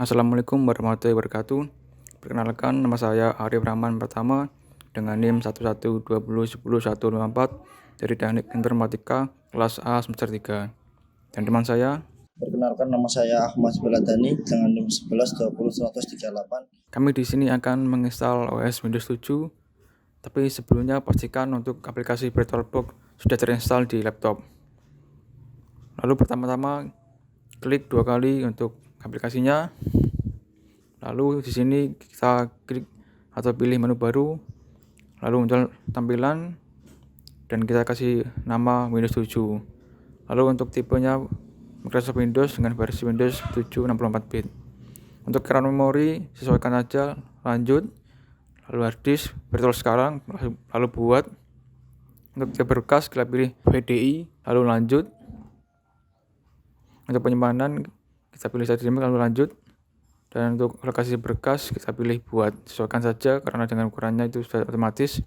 Assalamualaikum warahmatullahi wabarakatuh. Perkenalkan, nama saya Arif Rahman Pertama dengan NIM 1120101154 dari Teknik Informatika kelas A semester 3. Dan teman saya, Perkenalkan, nama saya Ahmad Beladani dengan NIM 11201138. kami di sini akan menginstal OS Windows 7. Tapi sebelumnya pastikan untuk aplikasi VirtualBox sudah terinstall di laptop. Lalu pertama-tama klik 2 kali untuk aplikasinya. Lalu di sini kita klik atau pilih menu baru. Lalu muncul tampilan dan kita kasih nama Windows 7. Lalu untuk tipenya Microsoft Windows dengan versi Windows 7 64-bit. Untuk keran memori sesuaikan aja, lanjut. Lalu hard disk virtual sekarang, lalu buat. Untuk tipe berkas kita pilih VDI, lalu lanjut. Untuk penyimpanan kita pilih SSD lalu lanjut. Dan untuk lokasi berkas kita pilih buat, sesuaikan saja karena dengan ukurannya itu sudah otomatis.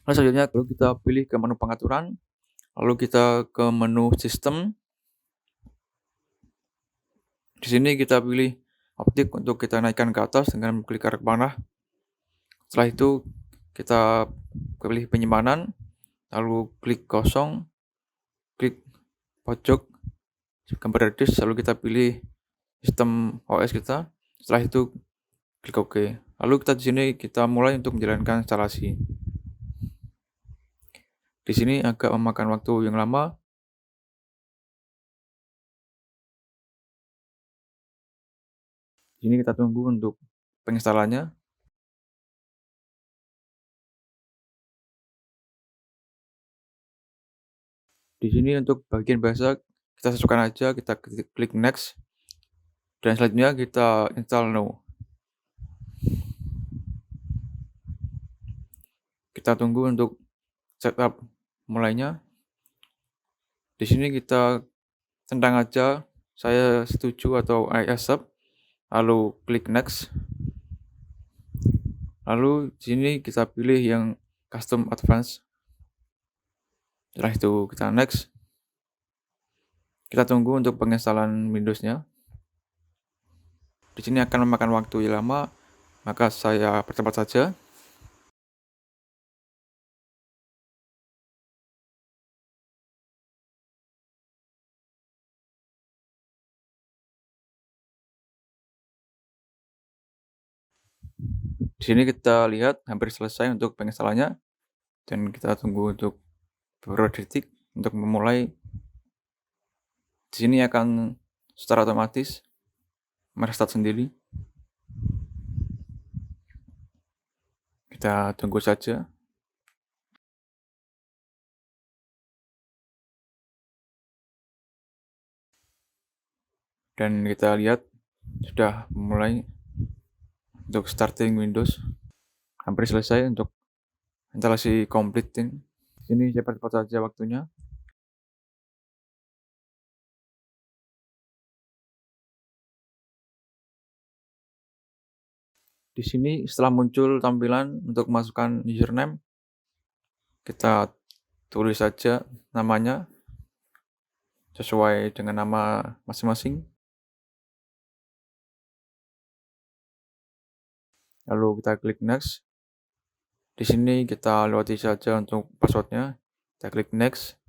Lalu selanjutnya kita pilih ke menu pengaturan, lalu kita ke menu sistem. Di sini kita pilih optik untuk kita naikkan ke atas dengan klik arah panah. Setelah itu kita pilih penyimpanan, lalu klik kosong, klik pojok gambar hard disk, lalu kita pilih sistem OS kita. Setelah itu klik OK. Lalu di sini kita mulai untuk menjalankan instalasi. Di sini agak memakan waktu yang lama. Di sini kita tunggu untuk penginstalannya. Di sini untuk bagian bahasa kita sesuaikan aja, kita klik next. Dan selanjutnya kita install now. Kita tunggu untuk setup mulainya. Di sini kita centang aja saya setuju atau I accept, lalu klik next. Lalu di sini kita pilih yang custom advance. Setelah itu kita next. Kita tunggu untuk penginstalan Windows-nya. Di sini akan memakan waktu yang lama, maka saya percepat saja. Di sini kita lihat hampir selesai untuk penginstalannya dan kita tunggu untuk beberapa detik untuk memulai. Di sini akan secara otomatis merestart sendiri. Kita tunggu saja. Dan kita lihat sudah mulai untuk starting Windows. Hampir selesai untuk instalasi completing. Sini saya percepat saja waktunya. Di sini setelah muncul tampilan untuk masukkan username, kita tulis saja namanya sesuai dengan nama masing-masing. Lalu kita klik next. Di sini kita lewati saja untuk passwordnya. Kita klik next.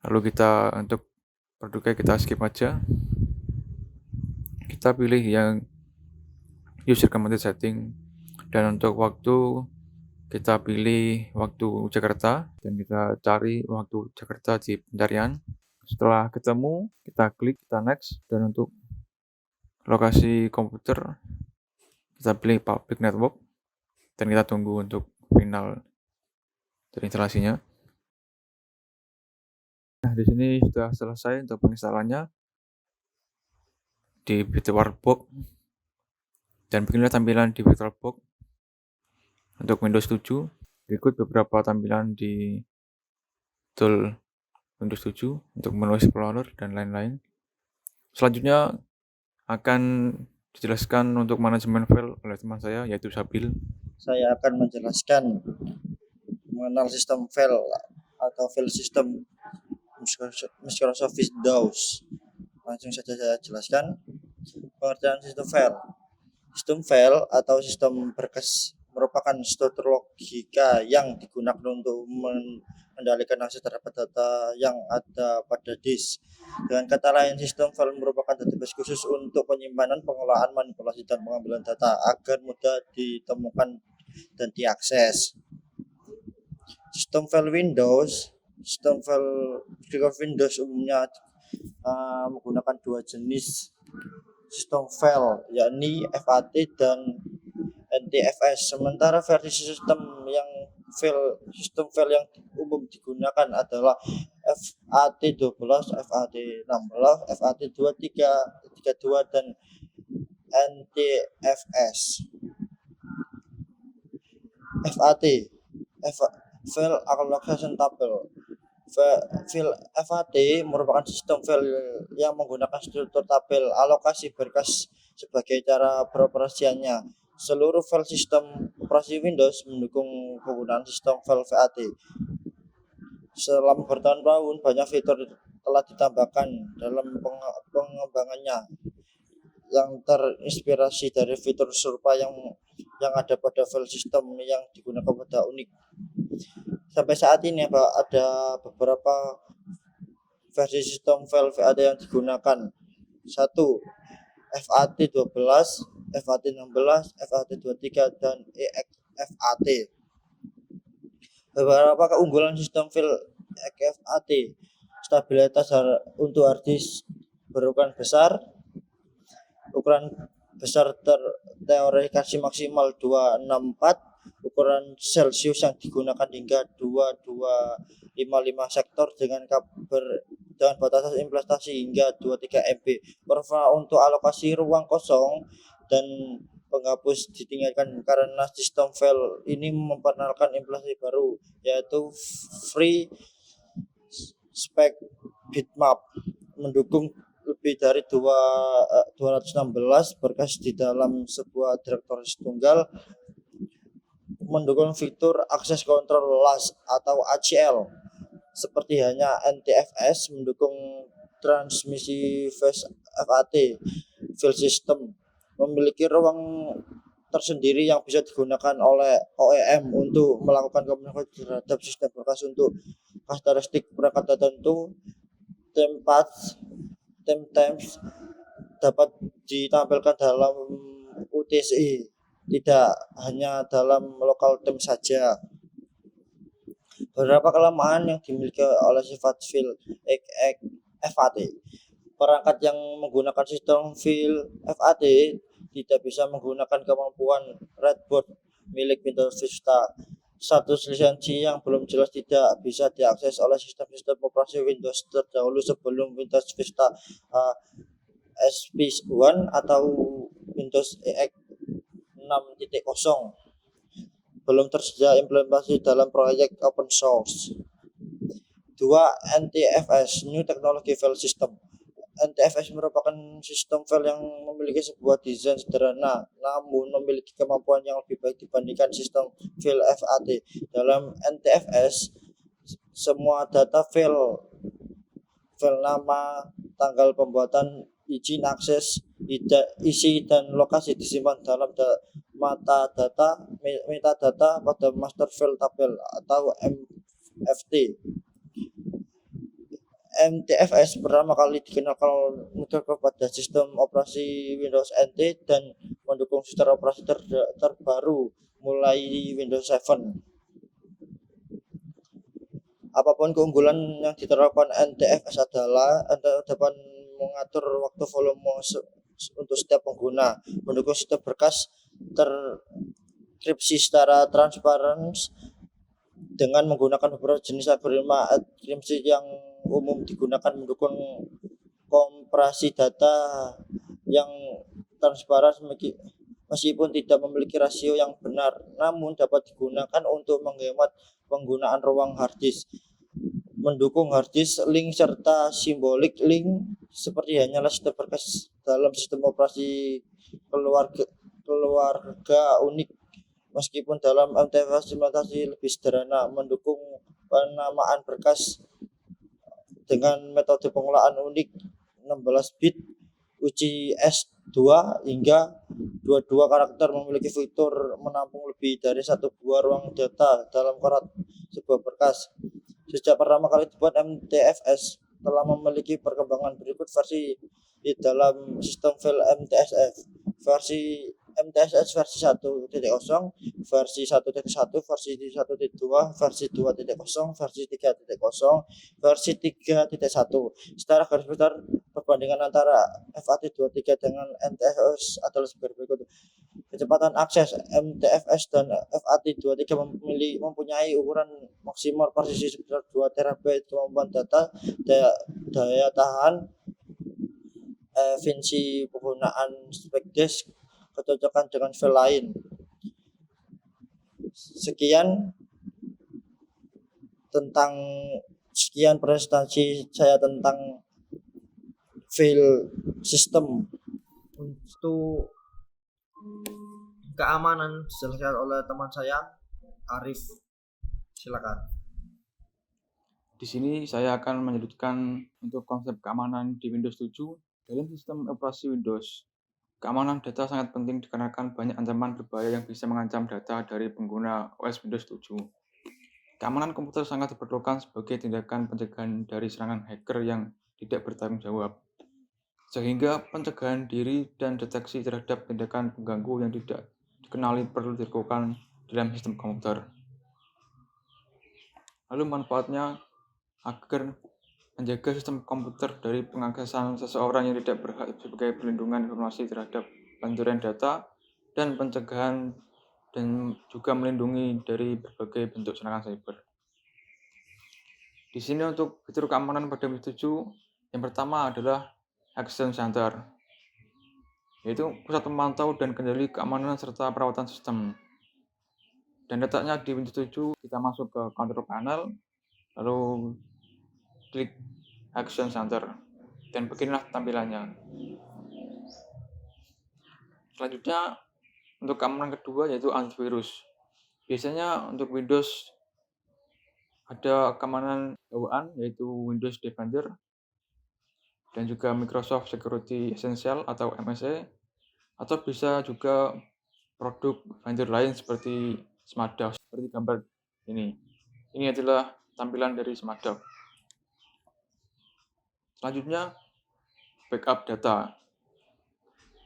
Lalu kita untuk produknya kita skip aja. Kita pilih yang user recommended setting. Dan untuk waktu kita pilih waktu Jakarta dan kita cari waktu Jakarta di pencarian. Setelah ketemu, kita klik, kita next. Dan untuk lokasi komputer, kita pilih public network. Dan kita tunggu untuk final dari instalasinya. Nah, di sini sudah selesai untuk penginstalannya di VirtualBox. Dan beginilah tampilan di VirtualBox untuk Windows 7. Berikut beberapa tampilan di tool Windows 7 untuk menu Explorer dan lain-lain. Selanjutnya akan dijelaskan untuk manajemen file oleh teman saya, yaitu Sabil. Saya akan menjelaskan mengenal sistem file atau file system Microsoft Windows. Langsung saja saya jelaskan. Pengertian sistem file. Sistem file atau sistem berkas merupakan struktur logika yang digunakan untuk mengendalikan akses terhadap data yang ada pada disk. Dengan kata lain, sistem file merupakan database khusus untuk penyimpanan, pengelolaan, manipulasi, dan pengambilan data agar mudah ditemukan dan diakses. Sistem file Windows umumnya menggunakan dua jenis sistem file, yakni FAT dan NTFS. Sementara versi sistem file yang umum digunakan adalah FAT12, FAT16, FAT23, dan NTFS. FAT File Allocation Table. File FAT merupakan sistem file yang menggunakan struktur tabel alokasi berkas sebagai cara beroperasiannya. Seluruh file sistem operasi Windows mendukung penggunaan sistem file FAT. Selama bertahun-tahun, banyak fitur telah ditambahkan dalam pengembangannya yang terinspirasi dari fitur serupa yang ada pada file sistem yang digunakan pada Unix. Sampai saat ini ada beberapa versi sistem file FAT yang digunakan. 1. FAT12, FAT16, FAT23, dan EXFAT. Beberapa keunggulan sistem file EXFAT: stabilitas untuk hard disk berukuran besar. Ukuran besar teorifikasi maksimal 264. Ukuran Celsius yang digunakan hingga 2255 sektor dengan batasan implementasi hingga 23 MB. Kurva untuk alokasi ruang kosong dan penghapus ditinggalkan karena sistem file ini memperkenalkan implementasi baru, yaitu Free Spec Bitmap, mendukung lebih dari 216 berkas di dalam sebuah direktory tunggal, mendukung fitur akses kontrol LAS atau ACL seperti hanya NTFS, mendukung transmisi FAT file system, memiliki ruang tersendiri yang bisa digunakan oleh OEM untuk melakukan komunikasi terhadap sistem berkas untuk karakteristik perangkat tertentu. Timestamps dapat ditampilkan dalam UTC, tidak hanya dalam local time saja. Beberapa kelemahan yang dimiliki oleh sifat file FAT. Perangkat yang menggunakan sistem file FAT tidak bisa menggunakan kemampuan Redboard milik Windows Vista. Status lisensi yang belum jelas tidak bisa diakses oleh sistem-sistem operasi Windows terdahulu sebelum Windows Vista SP1 atau Windows EX 6.0. Belum tersedia implementasi dalam proyek open source. 2. NTFS, New Technology File System. NTFS merupakan sistem file yang memiliki sebuah desain sederhana, namun memiliki kemampuan yang lebih baik dibandingkan sistem file FAT. Dalam NTFS, semua data file nama, tanggal pembuatan, izin akses, isi, dan lokasi disimpan dalam metadata pada master file tabel atau MFT. NTFS pertama kali dikenalkan pada sistem operasi Windows NT dan mendukung sistem operasi terbaru mulai Windows 7. Apapun keunggulan yang diterapkan NTFS adalah dapat mengatur waktu volume untuk setiap pengguna, mendukung sistem berkas terkripsi secara transparan dengan menggunakan beberapa jenis algoritma enkripsi yang umum digunakan, mendukung kompresi data yang transparan meskipun tidak memiliki rasio yang benar, namun dapat digunakan untuk menghemat penggunaan ruang hard disk, mendukung hard disk link serta simbolik link seperti hanyalah sistem berkas dalam sistem operasi keluarga Unix. Meskipun dalam MTFS implementasi lebih sederhana, mendukung penamaan berkas dengan metode pengelolaan Unix 16 bit uji S2 hingga dua karakter memiliki fitur menampung lebih dari satu buah ruang data dalam sebuah berkas. Sejak pertama kali dibuat, MTFS telah memiliki perkembangan berikut versi di dalam sistem file MTSF. MTSS versi 1.0, versi 1.1, versi 1.2, versi 2.0, versi 3.0, versi 3.1. Secara garis besar, perbandingan antara FAT23 dengan MTFS adalah sebagai berikut. Kecepatan akses MTFS dan FAT23 mempunyai ukuran maksimal presisi sekitar 2 TB, kemampuan daya tahan, efisiensi penggunaan Specdisk, kecocokan dengan file lain. Sekian presentasi saya tentang file system. Untuk keamanan dijelaskan oleh teman saya Arif. Silakan. Di sini saya akan menyebutkan untuk konsep keamanan di Windows 7 dalam sistem operasi Windows. Keamanan data sangat penting dikarenakan banyak ancaman berbahaya yang bisa mengancam data dari pengguna OS Windows 7. Keamanan komputer sangat diperlukan sebagai tindakan pencegahan dari serangan hacker yang tidak bertanggung jawab, sehingga pencegahan diri dan deteksi terhadap tindakan pengganggu yang tidak dikenali perlu dilakukan dalam sistem komputer. Lalu manfaatnya agar menjaga sistem komputer dari pengaksesan seseorang yang tidak berhak sebagai perlindungan informasi terhadap pencurian data dan pencegahan dan juga melindungi dari berbagai bentuk serangan cyber. Di sini untuk fitur keamanan pada Windows 7, yang pertama adalah Action Center, yaitu pusat pemantau dan kendali keamanan serta perawatan sistem. Dan letaknya di Windows 7, kita masuk ke Control Panel, lalu klik Action Center, dan beginilah tampilannya. Selanjutnya, untuk keamanan kedua yaitu antivirus. Biasanya untuk Windows ada keamanan bawaan yaitu Windows Defender dan juga Microsoft Security Essential atau MSE, atau bisa juga produk vendor lain seperti Smartdoc, seperti gambar ini. Ini adalah tampilan dari Smartdoc. Selanjutnya, backup data.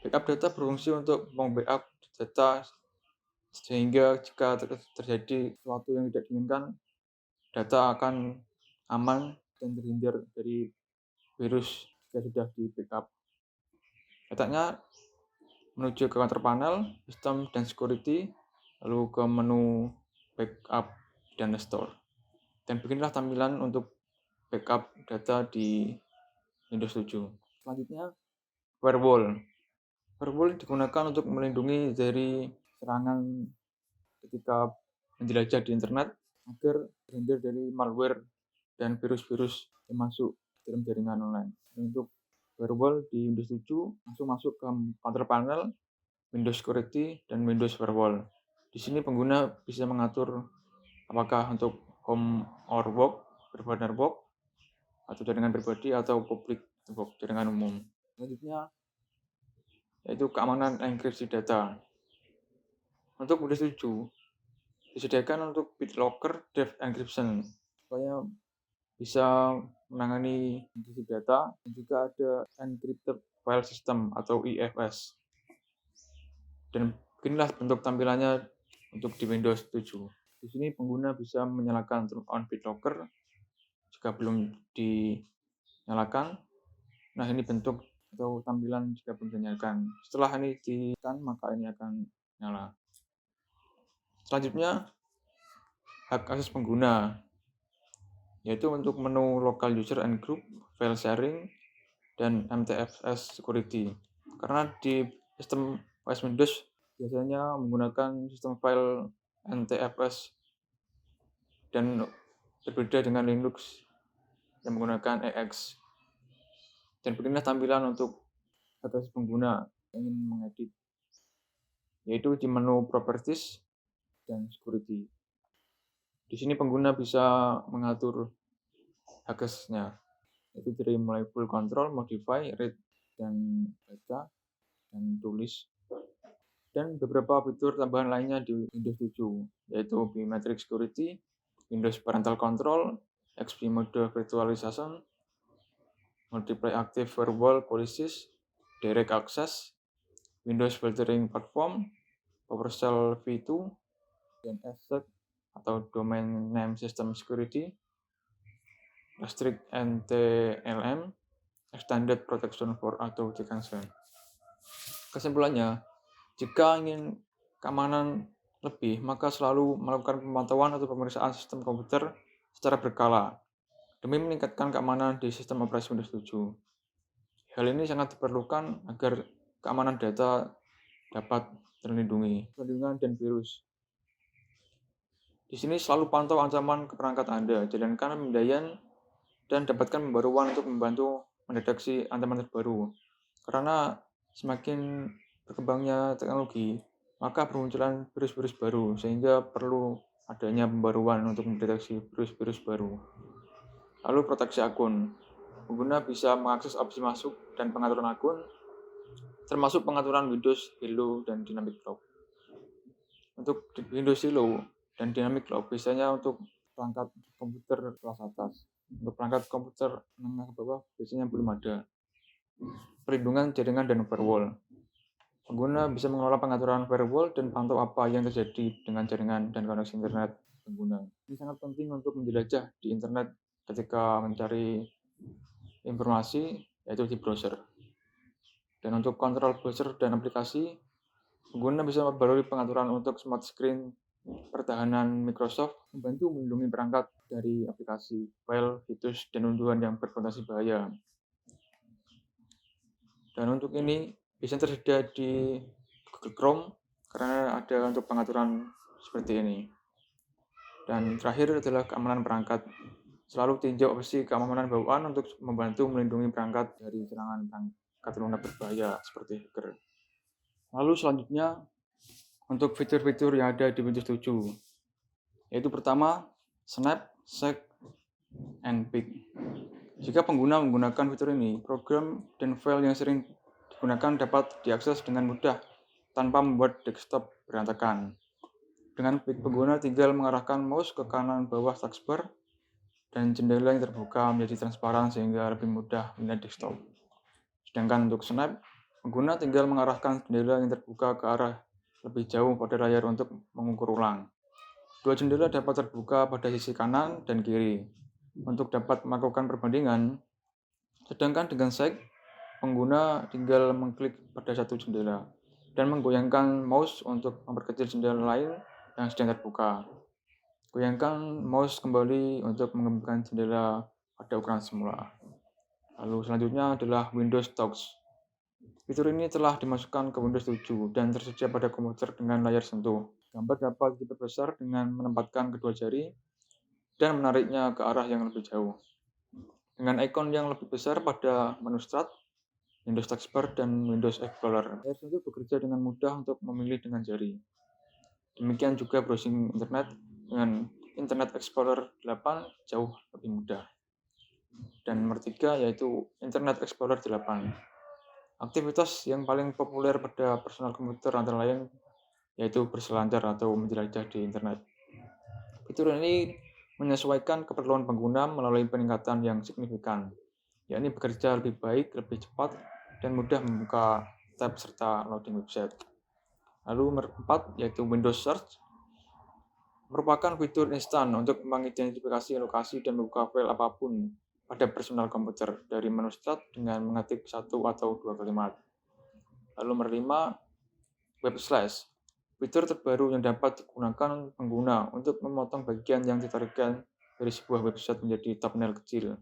Backup data berfungsi untuk membackup data sehingga jika terjadi sesuatu yang tidak diinginkan, data akan aman dan terhindar dari virus jika sudah di backup. Letaknya menuju ke counter panel, sistem dan security, lalu ke menu backup dan restore. Dan beginilah tampilan untuk backup data di Windows 7. Selanjutnya, firewall. Firewall digunakan untuk melindungi dari serangan ketika menjelajah di internet agar terhindar dari malware dan virus-virus yang masuk dalam jaringan online. Dan untuk firewall di Windows 7 langsung masuk ke counter panel, Windows Security, dan Windows Firewall. Di sini pengguna bisa mengatur apakah untuk home or work, private network, atau jaringan pribadi, atau public network, jaringan umum. Selanjutnya, yaitu keamanan enkripsi data. Untuk Windows 7, disediakan untuk BitLocker Depth Encryption, supaya bisa menangani enkripsi data, dan juga ada Encrypted File System atau EFS. Dan beginilah bentuk tampilannya untuk di Windows 7. Di sini pengguna bisa menyalakan turn on BitLocker jika belum dinyalakan. Nah, ini bentuk atau tampilan jika belum dinyalakan. Setelah ini ditekan, maka ini akan nyala. Selanjutnya, hak akses pengguna, yaitu untuk menu local user and group, file sharing, dan MTFS security. Karena di sistem OS Windows biasanya menggunakan sistem file NTFS dan berbeda dengan Linux yang menggunakan EX. Dan beginilah tampilan untuk akses pengguna yang ingin mengedit, yaitu di menu Properties dan Security. Di sini pengguna bisa mengatur aksesnya, yaitu dari mulai full control, modify, read, dan baca dan tulis. Dan beberapa fitur tambahan lainnya di Windows 7, yaitu Biometric Security, Windows Parental Control, XP Mode Virtualization, Multiply Active Firewall Policies, Direct Access, Windows Filtering Platform, PowerShell v2, DNSSEC atau Domain Name System Security, Restrict NTLM, Extended Protection for Auto Detection. Kesimpulannya, jika ingin keamanan lebih, maka selalu melakukan pemantauan atau pemeriksaan sistem komputer secara berkala demi meningkatkan keamanan di sistem operasi Windows 7. Hal ini sangat diperlukan agar keamanan data dapat terlindungi. Perlindungan dan virus. Di sini selalu pantau ancaman ke perangkat Anda, jalankan pemindaian, dan dapatkan pembaruan untuk membantu mendeteksi ancaman terbaru. Karena semakin berkembangnya teknologi, maka bermunculan virus-virus baru, sehingga perlu adanya pembaruan untuk mendeteksi virus-virus baru. Lalu proteksi akun. Pengguna bisa mengakses opsi masuk dan pengaturan akun, termasuk pengaturan Windows Hello dan Dynamic Lock. Untuk Windows Hello dan Dynamic Lock biasanya untuk perangkat komputer kelas atas. Untuk perangkat komputer menengah ke bawah biasanya belum ada. Perlindungan jaringan dan firewall. Pengguna bisa mengelola pengaturan firewall dan pantau apa yang terjadi dengan jaringan dan koneksi internet pengguna. Ini sangat penting untuk menjelajah di internet ketika mencari informasi, yaitu di browser. Dan untuk kontrol browser dan aplikasi, pengguna bisa memperbarui pengaturan untuk smart screen pertahanan Microsoft, membantu melindungi perangkat dari aplikasi, file, virus, dan unduhan yang berpotensi bahaya. Dan untuk ini bisa tersedia di Google Chrome karena ada untuk pengaturan seperti ini. Dan terakhir adalah keamanan perangkat. Selalu tinjau opsi keamanan bawaan untuk membantu melindungi perangkat dari serangan perangkat lunak berbahaya seperti hacker. Lalu selanjutnya untuk fitur-fitur yang ada di Windows 7, yaitu pertama Snap, Sec, and Pick. Jika pengguna menggunakan fitur ini, program dan file yang sering digunakan dapat diakses dengan mudah tanpa membuat desktop berantakan. Dengan Pick, pengguna tinggal mengarahkan mouse ke kanan bawah taskbar dan jendela yang terbuka menjadi transparan sehingga lebih mudah melihat desktop. Sedangkan untuk Snap, pengguna tinggal mengarahkan jendela yang terbuka ke arah lebih jauh pada layar untuk mengukur ulang. Dua jendela dapat terbuka pada sisi kanan dan kiri untuk dapat melakukan perbandingan. Sedangkan dengan Sec, pengguna tinggal mengklik pada satu jendela dan menggoyangkan mouse untuk memperkecil jendela lain yang sedang terbuka. Goyangkan mouse kembali untuk mengembangkan jendela pada ukuran semula. Lalu selanjutnya adalah Windows Talks. Fitur ini telah dimasukkan ke Windows 7 dan tersedia pada komputer dengan layar sentuh. Gambar dapat diperbesar dengan menempatkan kedua jari dan menariknya ke arah yang lebih jauh. Dengan ikon yang lebih besar pada menu Start, Windows Taskbar, dan Windows Explorer, layar sentuh bekerja dengan mudah untuk memilih dengan jari. Demikian juga browsing internet dengan Internet Explorer 8 jauh lebih mudah. Dan nomor 3 yaitu Internet Explorer 8. Aktivitas yang paling populer pada personal komputer antara lain yaitu berselancar atau menjelajah di internet. Fitur ini menyesuaikan keperluan pengguna melalui peningkatan yang signifikan, yakni bekerja lebih baik, lebih cepat, dan mudah membuka tab serta loading website. Lalu nomor 4 yaitu Windows Search, merupakan fitur instan untuk mengidentifikasi lokasi dan membuka file apapun pada personal komputer dari menu Start dengan mengetik satu atau dua kalimat. Lalu nomor 5, Web Slash, fitur terbaru yang dapat digunakan pengguna untuk memotong bagian yang ditarikkan dari sebuah website menjadi thumbnail kecil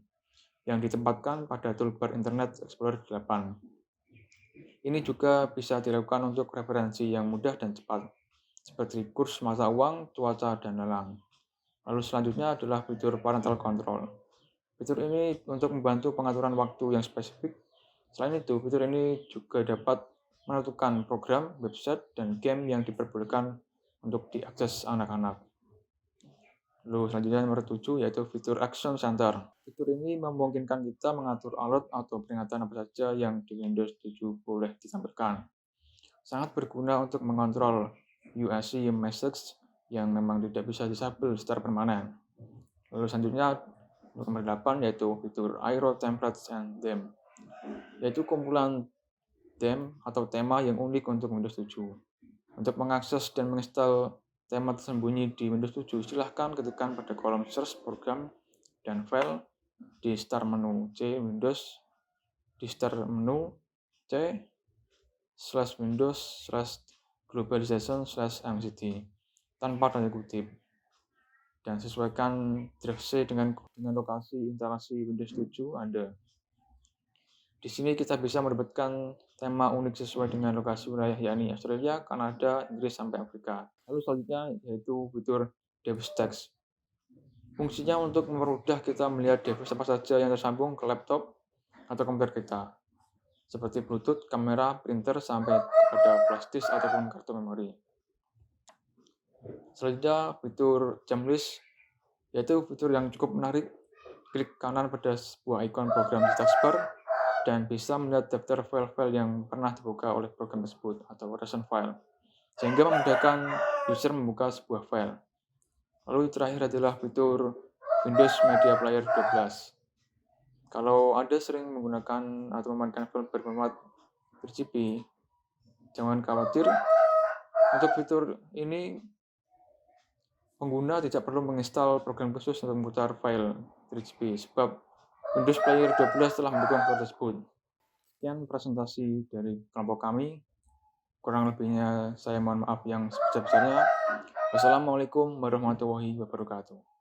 yang ditempatkan pada toolbar Internet Explorer 8. Ini juga bisa dilakukan untuk referensi yang mudah dan cepat, seperti kurs mata uang, cuaca, dan lelang. Lalu selanjutnya adalah fitur Parental Control. Fitur ini untuk membantu pengaturan waktu yang spesifik. Selain itu, fitur ini juga dapat menentukan program, website, dan game yang diperbolehkan untuk diakses anak-anak. Lalu selanjutnya nomor 7 yaitu fitur Action Center. Fitur ini memungkinkan kita mengatur alert atau peringatan apa saja yang di Windows 7 boleh ditampilkan. Sangat berguna untuk mengontrol UAC message yang memang tidak bisa disable secara permanen. Lalu selanjutnya nomor 8 yaitu fitur Aero Templates and Theme, yaitu kumpulan theme atau tema yang unik untuk Windows 7. Untuk mengakses dan menginstal tema tersembunyi di Windows 7, silahkan ketikkan pada kolom search program dan file di start menu C Windows, di start menu C /Windows/globalization/mcd tanpa tanda kutip, dan sesuaikan drive C dengan lokasi instalasi Windows 7 Anda. Di sini kita bisa mendapatkan tema unik sesuai dengan lokasi wilayah, yakni Australia, Kanada, Inggris, sampai Afrika. Lalu selanjutnya yaitu fitur device text. Fungsinya untuk mempermudah kita melihat device apa saja yang tersambung ke laptop atau komputer kita, seperti Bluetooth, kamera, printer, sampai kepada flash disk ataupun kartu memori. Selanjutnya fitur jump list, yaitu fitur yang cukup menarik. Klik kanan pada sebuah ikon program di taskbar dan bisa melihat daftar file-file yang pernah dibuka oleh program tersebut atau recent file, sehingga memudahkan user membuka sebuah file. Lalu terakhir adalah fitur Windows Media Player 12. Kalau Anda sering menggunakan atau memainkan film berformat RGB, jangan khawatir. Untuk fitur ini, pengguna tidak perlu menginstal program khusus untuk memutar file RGB, sebab Windows Player 12 telah mendukung file tersebut. Sekian presentasi dari kelompok kami. Kurang lebihnya saya mohon maaf yang sebesar-besarnya. Wassalamualaikum warahmatullahi wabarakatuh.